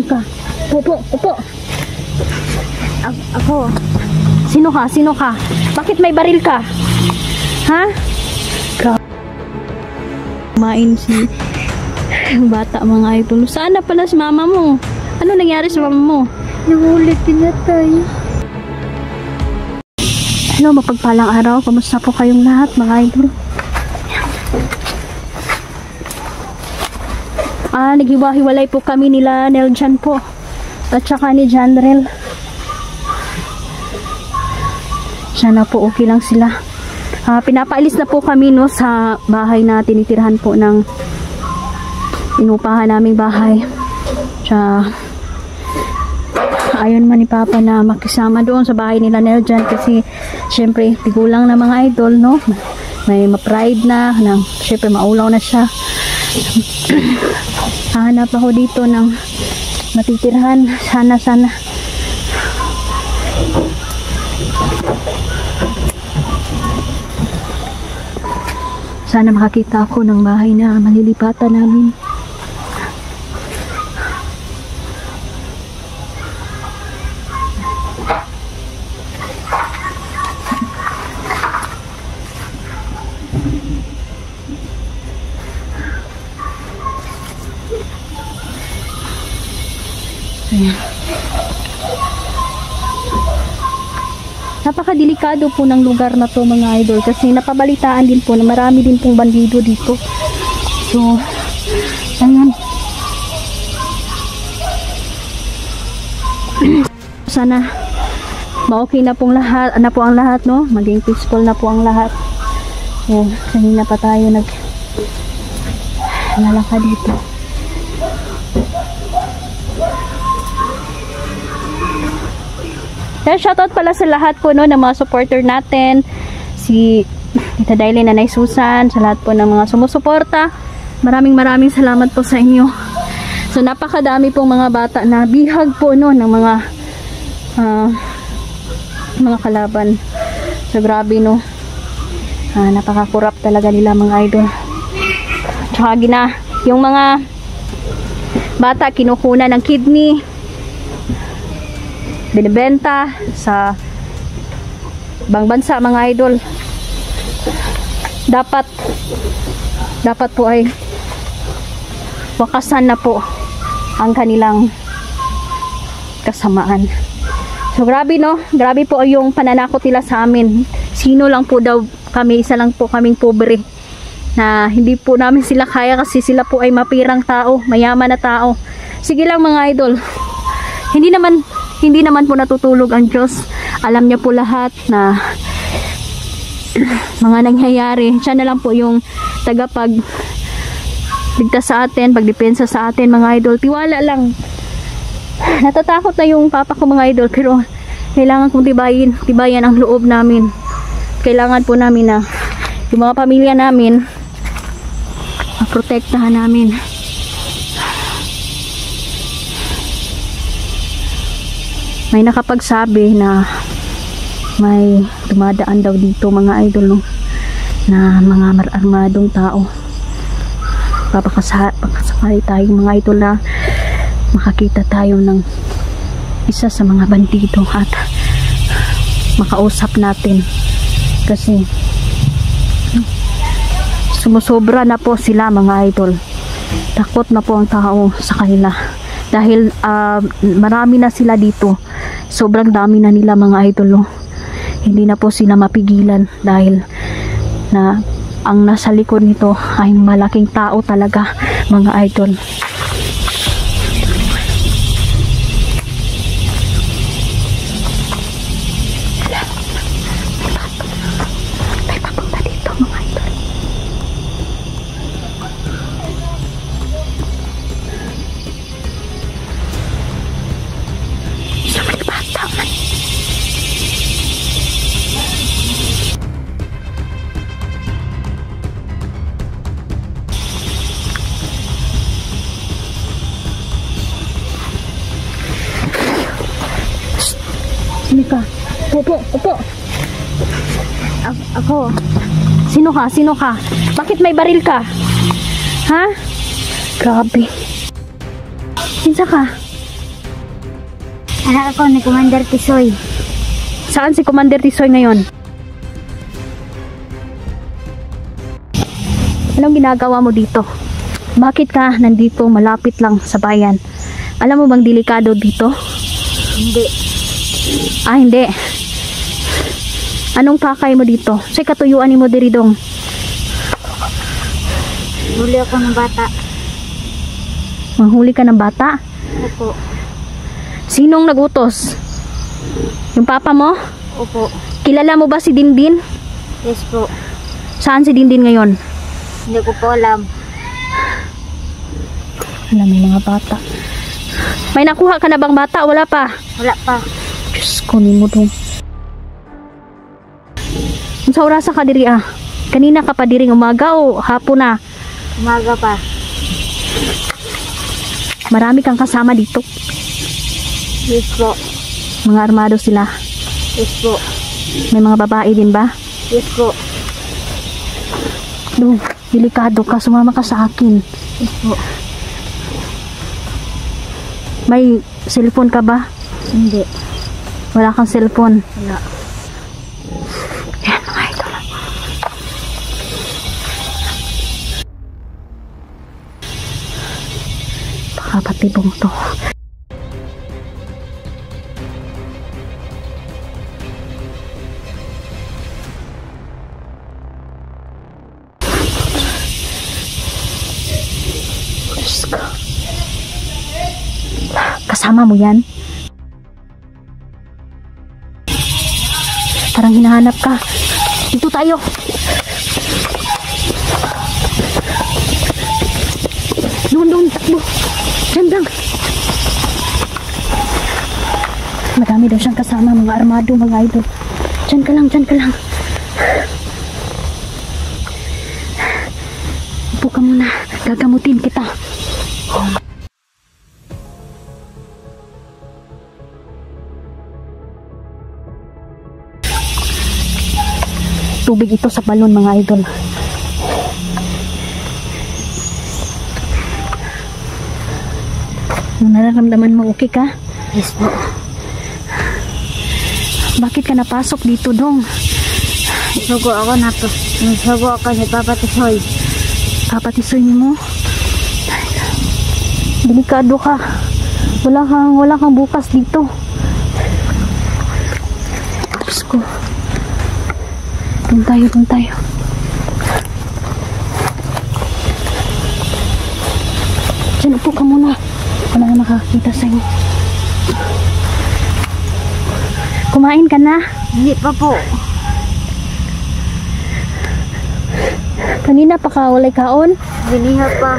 ka? Upo, upo. Ako. Sino ka? Sino ka? Bakit may baril ka? Ha? Kumain si bata mga idol. Saan na pala si mama mo? Ano nangyari sa mama mo? Nahuli, pinatay. Hello, mapagpalang araw. Kamusta po kayong lahat mga idol? Naghiwa-hiwalay po kami nila Neljan po. At saka ni Janrel. Sana po okay lang sila. Pinapaalis na po kami no sa bahay na tinitirhan po ng inupahan naming bahay. Ayun man ni Papa na makisama doon sa bahay nila Neljan kasi syempre tigulang na mga idol no. May ma-pride na, syempre maulaw na siya. Hahanap ako dito ng matitirhan. Sana. Sana makakita ako ng bahay na malilipatan namin. Ayan. Napakadelikado po ng lugar na to mga idol kasi napabalitaan din po na marami din pong bandido dito. So, ayan. Sana ma-okay na pong lahat, na po ang lahat no, maging peaceful na po ang lahat. So, kanina pa tayo lalakad dito. Shoutout pala sa lahat po no, ng mga supporter natin. Si Tita Dailin, Nanay Susan, sa lahat po ng mga sumusuporta. Maraming salamat po sa inyo. So napakadami pong mga bata na bihag po no, ng mga kalaban. So grabe no. Napakakurap talaga nila mga idol. Tsaka yung mga bata kinukuna ng kidney, binibenta sa ibang bansa mga idol. Dapat po ay wakasan na po ang kanilang kasamaan. So grabe no, grabe po yung pananakot nila sa amin. Sino lang po daw kami, isa lang po kaming pobre na hindi po namin sila kaya kasi sila po ay mapirang tao, mayaman na tao. Sige lang mga idol, hindi naman po natutulog ang Diyos. Alam niya po lahat na mga nangyayari. Siya na lang po yung ligtas sa atin, pagdepensa sa atin mga idol. Tiwala lang. Natatakot na yung papa ko mga idol, pero kailangan kong tibayan ang loob namin. Kailangan po namin na yung mga pamilya namin maprotektahan namin. May nakapagsabi na may dumadaan daw dito mga idol no, na mga armadong tao. Papakasakali tayo mga idol na makakita tayo ng isa sa mga bandido at makausap natin kasi sumusobra na po sila mga idol. Takot na po ang tao sa kanila dahil marami na sila dito. Sobrang dami na nila mga idol no? Hindi na po sila mapigilan dahil na ang nasa likod nito ay malaking tao talaga mga idol. May papunta dito mga idol. Mika, upo. Ako. Sino ka? Bakit may baril ka? Ha? Grabe. Kinsa ka? Anak ako ni Commander Tisoy. Saan si Commander Tisoy ngayon? Anong ginagawa mo dito? Bakit ka nandito malapit lang sa bayan? Alam mo bang delikado dito? Hindi. Ah, hindi. Anong kakay mo dito? Say katuyuan ni mo diri dong. Huli ako ng bata. Manghuli ka ng bata? Opo. Sinong nagutos? Yung papa mo? Opo. Kilala mo ba si Dindin? Yes po. Saan si Dindin ngayon? Hindi ko po alam. Alam, may mga bata. May nakuha ka na bang bata? Wala pa. Wala pa. Diyos ko, ni mo dong. Sa orasa ka diri ah? Kanina ka pa diring umaga o hapon na? Umaga pa. Marami kang kasama dito. Yes po. Mga armado sila. Yes po. May mga babae din ba? Yes po. Dong, delikado ka. Sumama ka sa akin. Yes po. May cellphone ka ba? Hindi. Wala kang cellphone. Wala. Yan, mga idol. Baka patibong to. Diyos ko. Kasama mo yan? Parang hinahanap ka. Dito tayo. Doon, takbo. Diyan lang. Madami daw siyang kasama, mga armado, mga idol. Diyan ka lang, diyan ka lang. Upo ka muna. Gagamutin kita. Tubig ito sa balon, mga idol. Nung nararamdaman mo, okay ka? Yes po. Bakit ka napasok dito, dong? Sugo ako na to. Sugo ako ni Papa Tisoy. Papatisoy mo? Delikado ka. Wala kang bukas dito. Diyos ko. Doon tayo. Diyan, upo ka muna. Wala na makakita sa'yo. Kumain ka na? Hindi pa po. Kanina pa ka walay kaon? Biniha pa.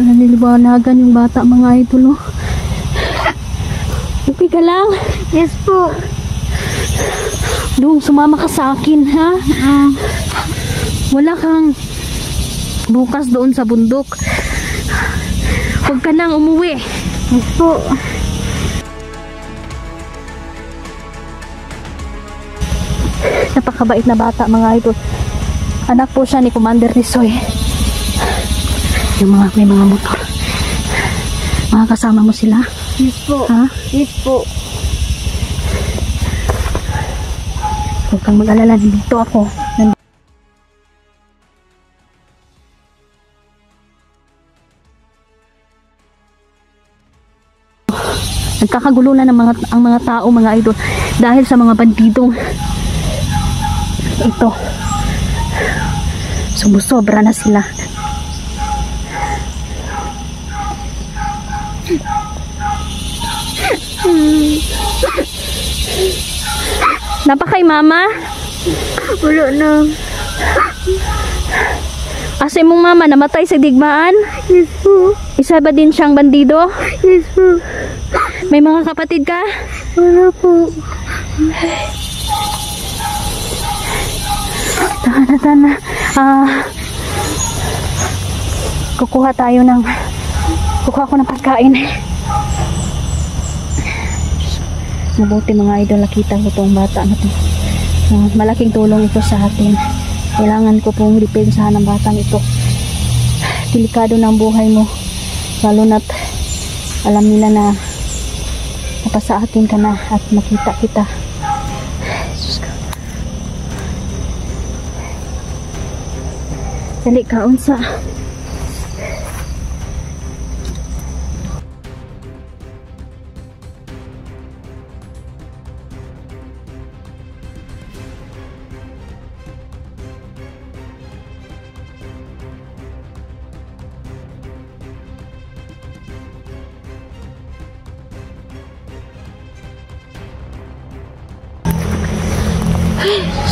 Naliliwanagan yung bata, mga idol. Okay ka lang? Yes po. Dong, sumama ka sa akin, ha? Wala kang bukas doon sa bundok. Huwag ka nang umuwi. Yes po. Napakabait na bata, mga idol. Anak po siya ni Commander Tisoy. May mga motor. Mga kasama mo sila? Yes po. Ha? Yes po. Huwag kang mag-alala. Dito ako. Nagkakagulo na ang mga tao, mga idol, dahil sa mga bandidong ito. Sumusobra na sila. Napakay mama? Wala na. Asa mong mama namatay sa digmaan? Yes po. Isa ba din siyang bandido? Yes po. May mga kapatid ka? Wala po. Tana. Kukuha ko ng pagkain. Mabuti, mga idol, nakita ko itong bata na to. Malaking tulong ito sa atin. Kailangan ko pong depensahan ng batang ito. Delikado ng buhay mo. Lalo na't alam nila na napasa akin ka na at nakita kita. Sus ko. Dali ka, unsa.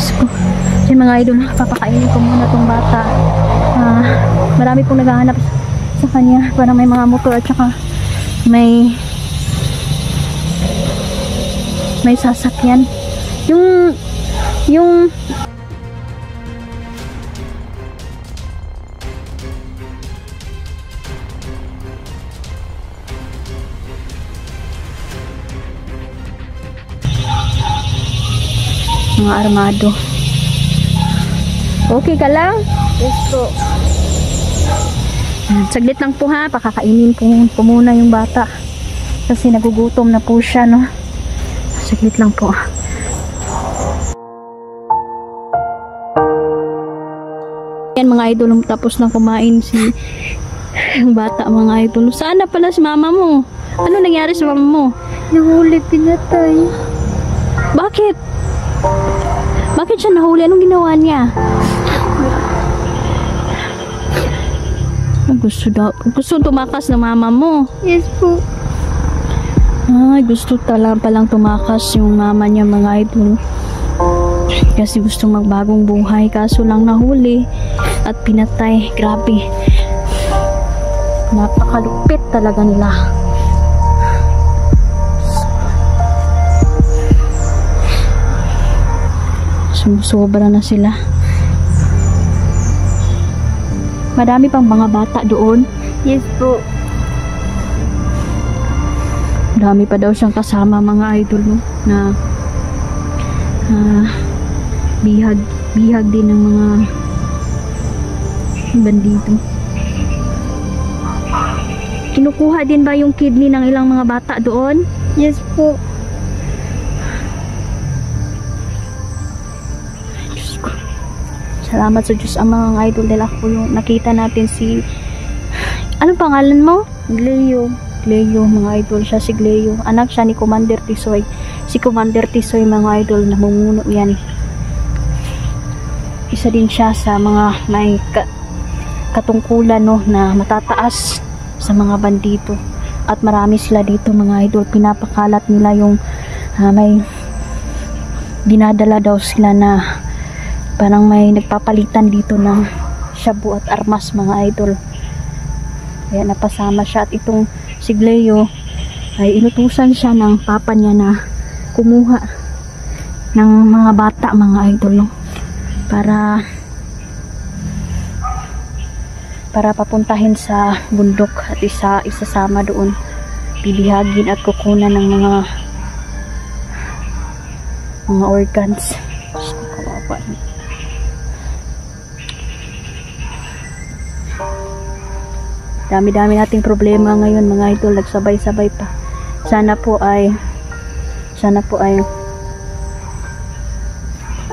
So, yun mga idol, papakainin ko muna tong bata. Marami pong naghahanap sa kanya. Parang may mga motor at saka may sasakyan. Yung mga armado. Okay ka lang? Yes po. Saglit lang po ha, pakakainin po muna yung bata kasi nagugutom na po siya, no? Saglit lang po. Yan mga idol, tapos na kumain si bata mga idol. Saan na pala si mama mo? Ano nangyari sa mama mo? Nahuli, pinatay. Bakit? Bakit siya nahuli? Anong ginawa niya? Gusto tumakas ng mama mo. Yes po. Ay, gusto palang tumakas yung mama niya mga idol. Kasi gusto magbagong buhay. Kaso lang nahuli at pinatay. Grabe. Napakalupit talaga nila. Sumusobra na sila. Marami pang mga bata doon. Yes po. Marami pa daw siyang kasama mga idol mo na bihag din ng mga bandito. Kinukuha din ba yung kidney ng ilang mga bata doon? Yes po. Salamat sa Diyos ang mga idol nila ko yung nakita natin si anong pangalan mo? Gleo. Gleo mga idol, siya si Gleo, anak siya ni Commander Tisoy. Si Commander Tisoy mga idol, namumuno yan. Isa din siya sa mga may katungkulan, no, na matataas sa mga bandito at marami sila dito mga idol. Pinapakalat nila yung may dinadala daw sila na parang may nagpapalitan dito ng shabu at armas mga idol. Kaya napasama siya at itong si Gleo ay inutusan siya ng papa niya na kumuha ng mga bata mga idol, no? para papuntahin sa bundok at isasama doon, bibihagin at kukunan ng mga organs. Kawawa. Dami-dami nating problema ngayon mga idol, nagsabay-sabay pa. Sana po ay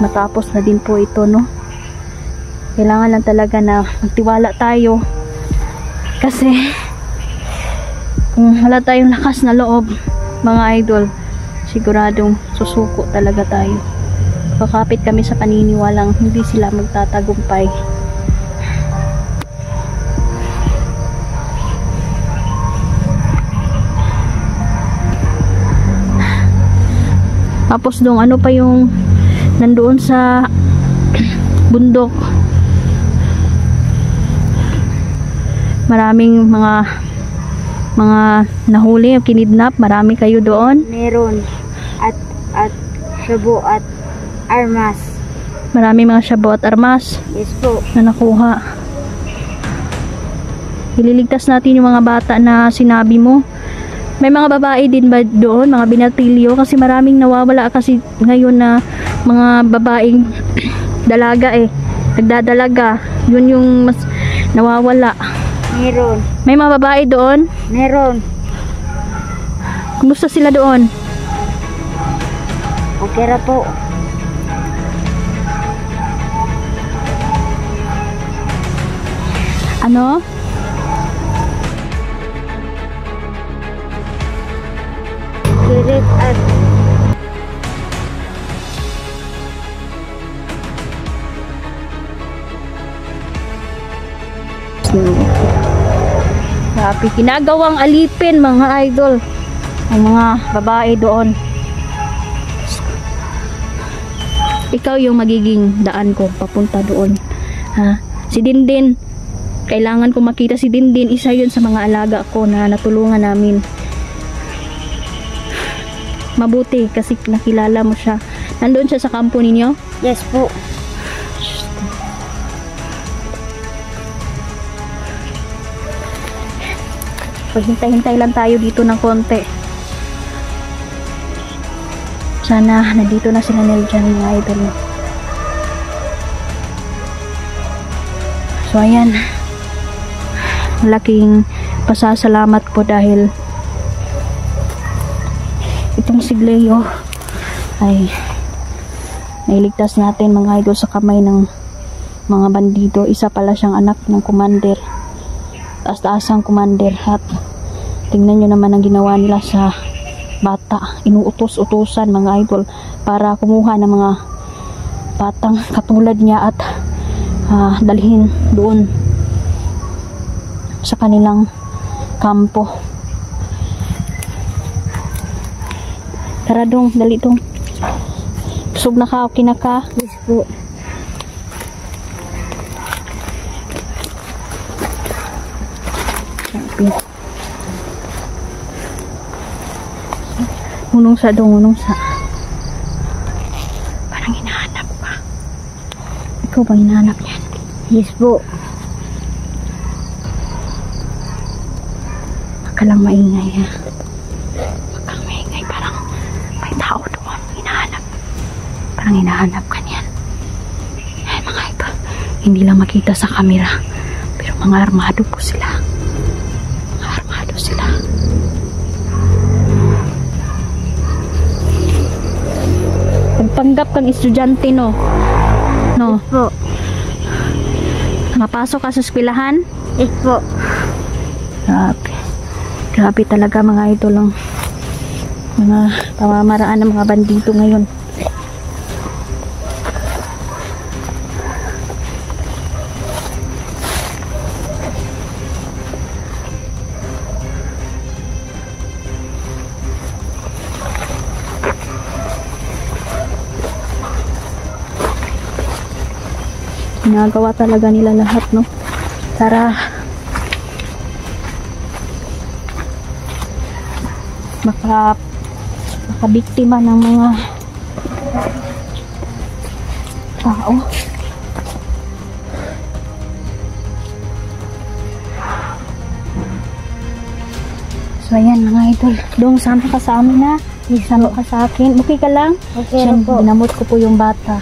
matapos na din po ito, no? Kailangan lang talaga na magtiwala tayo. Kasi kung wala tayong lakas na loob, mga idol, siguradong susuko talaga tayo. Kakapit kami sa paniniwalang hindi sila magtatagumpay. Tapos dong ano pa yung nandoon sa bundok, maraming mga nahuli o kinidnap. Marami kayo doon? Meron. At shabu at armas. Marami mga shabu at armas. Yes po. Na nakuha. Ililigtas natin yung mga bata na sinabi mo. May mga babae din ba doon, mga binatilyo? Kasi maraming nawawala kasi ngayon na mga babaeng dalaga nagdadalaga. Yun yung mas nawawala. Meron. May mga babae doon? Meron. Kumusta sila doon? Okay ra po. Ano? Kirit at Grabe, ginagawang alipin mga idol ang mga babae doon. Ikaw yung magiging daan ko papunta doon, ha? Si Dindin, kailangan ko makita si Dindin. Isa yun sa mga alaga ko na natulungan namin. Mabuti kasi nakilala mo siya. Nandun siya sa kampo ninyo? yes po. Paghintay-hintay lang tayo dito ng konti. Sana nandito na sila Neljan mga idol. So ayan, malaking pasasalamat po dahil itong si Gleo ay nailigtas natin mga idol sa kamay ng mga bandido. Isa pala siyang anak ng commander, taas-taasang commander, at tingnan nyo naman ang ginawa nila sa bata. Inuutos-utusan mga idol para kumuha ng mga batang katulad niya at dalhin doon sa kanilang kampo. Tara dong, dali dong. Busog na ka, okay na ka? Yes po. Unong sa dong, unong sa. Parang hinahanap pa. Ikaw bang hinahanap yan? Yes po. Huwag ka lang maingay, ha? Huwag kang maingay, parang may tao doon. Hinahanap. Parang hinahanap ka niyan. Ay, mga ito. Hindi lang makita sa camera. Pero mga armado po sila. Mga armado sila. Pagpanggap kang estudyante, no? No? Yes po. Mapasok ka sa eskwelahan? Yes po. Grabe. Grabe talaga mga idol ang mga pamamaraan ng mga bandito ngayon. Ginagawa talaga nila lahat, no? Para makabiktima ng mga tao. So ayan mga idol, dong sama ka sa amin, ha? Sama ka sa akin. Okay ka lang? Okay Siyan, po. ginamot ko po yung bata.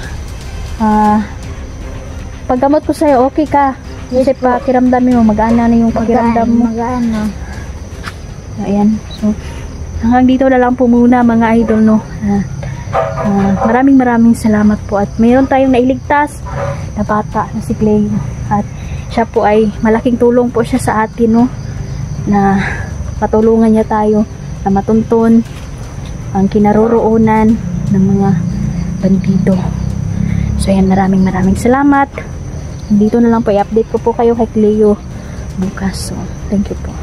Paggamot ko sa'yo, okay ka? Kasi pakiramdam mo, mag-ana na yung pakiramdam mo. Mag-ano. Ayan. So, hanggang dito na lang po muna mga idol, no? Maraming salamat po. At mayroon tayong nailigtas na bata na si Clay. At siya po ay malaking tulong po siya sa atin, no? Na patulungan niya tayo na matuntun ang kinaroroonan ng mga bandido. So, ayan, maraming salamat. Dito na lang po, i-update ko po kayo kay Cleo bukas. So, thank you po.